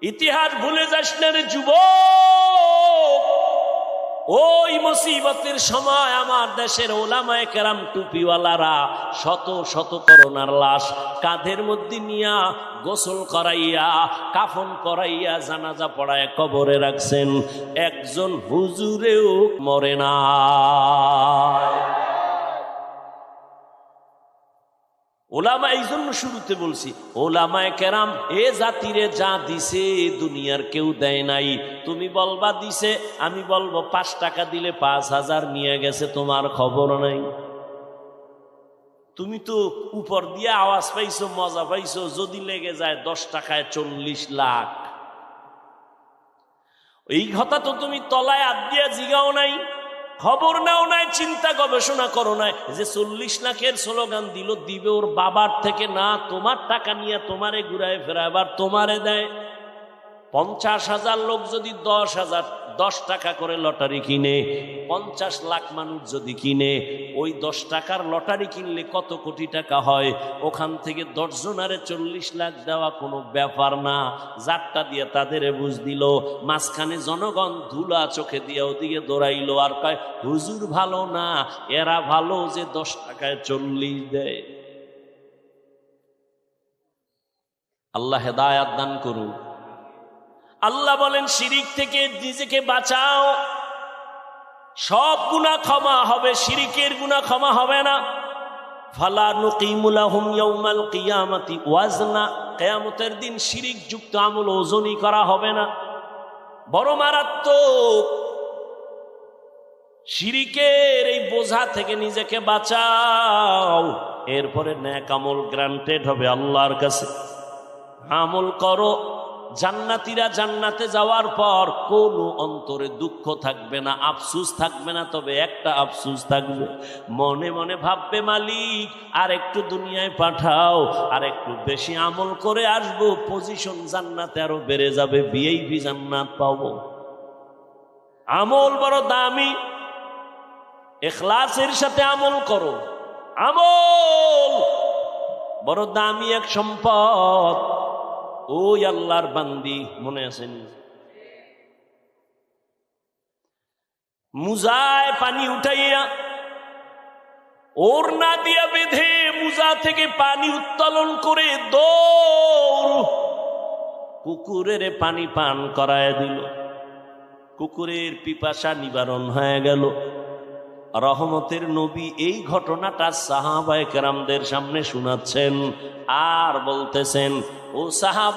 ইতিহাস ভুলে যাস না রে যুবক। ওই মুসিবতের সময় আমার দেশের ওলামায়ে কেরাম টুপিওয়ালারা শত শত করোনার লাশ কাঁধের মধ্যে নিয়া গোসল করাইয়া কাফন পরাইয়া জানাজা পড়ায় কবরে রাখছেন, একজন হুজুরেও মরে না। ওলামা, এই জন্য শুরুতে বলছি ওলামায়ে কেরাম এ জাতিরে যা দিছে দুনিয়ার কেউ দেয় নাই। তুমি বলবা দিছে, আমি বলবো 5 টাকা দিলে 5000 নিয়ে গেছে, তোমার খবর নাই। তুমি তো উপর দিয়ে আওয়াজ পাইছো, মজা পাইছো, যদি লেগে যায় 10 টাকায় 40 লাখ। এই কথা তো তুমি তলায় হাত দিয়া জিগাও নাই, খবর নাও নাই, চিন্তা গবেষণা করো নাই যে 40 লাখের স্লোগান দিল, দিবে ওর বাবার থেকে না, তোমার টাকা নিয়ে তোমারে ঘুরায় ফেরায় আবার তোমারে দেয়। 50,000 লোক যদি 10 টাকা করে লটারি কিনে, 50 লাখ মানুষ যদি কিনে, ওই 10 টাকার লটারি কিনলে কত কোটি টাকা হয়? ওখান থেকে 10 জনারে 40 লাখ দেওয়া কোনো ব্যাপার না। যারটা দিয়ে তাদের বুঝ দিল, মাঝখানে জনগণ ধুলা চোখে দিয়ে ওদিকে দৌড়াইলো আর কয় হুজুর ভালো না, এরা ভালো যে 10 টাকায় 40 দেয়। আল্লাহ হেদায়াত দান করুন। আল্লাহ বলেন শিরিক থেকে নিজেকে বাঁচাও, সব গুনাহ ক্ষমা হবে, শিরিকের গুনাহ ক্ষমা হবে না। ফালা নুকিমু লাহুম ইয়াউমাল কিয়ামাতি ওয়াজনা, কিয়ামতের দিন শিরিক যুক্ত আমল ওজনই করা হবে না। বড় মারাত্মক। শিরিকের এই বোঝা থেকে নিজেকে বাঁচাও, এরপরে নেক আমল গ্রান্টেড হবে আল্লাহর কাছে। আমল করো, জান্নাতীরা জান্নাতে যাওয়ার পর কোনো অন্তরে দুঃখ থাকবে না, আফসোস থাকবে না। তবে একটা আফসোস থাকবে, মনে মনে ভাববে মালিক আর একটু দুনিয়ায় পাঠাও, আর একটু বেশি আমল করে আসবো, পজিশন জান্নাতে আরো বেড়ে যাবে, ভিআইপি জান্নাত পাবো। আমল বড় দামি, ইখলাসের সাথে আমল করো। আমল বড় দামি এক সম্পদ। ওই আল্লাহর বান্দি মনে আছেন, মুজায় পানি উঠাইয়া ওড়না দিয়া বেঁধে মুজা থেকে পানি উত্তোলন করে দৌড় কুকুরের পানি পান করায় দিল। কুকুরের পিপাসা নিবারণ হয়ে গেল। রহমতের নবী এই ঘটনাটা সাহাবায়ে কেরামদের সামনে শোনাচ্ছেন আর বলতেছেন, ও সাহাবা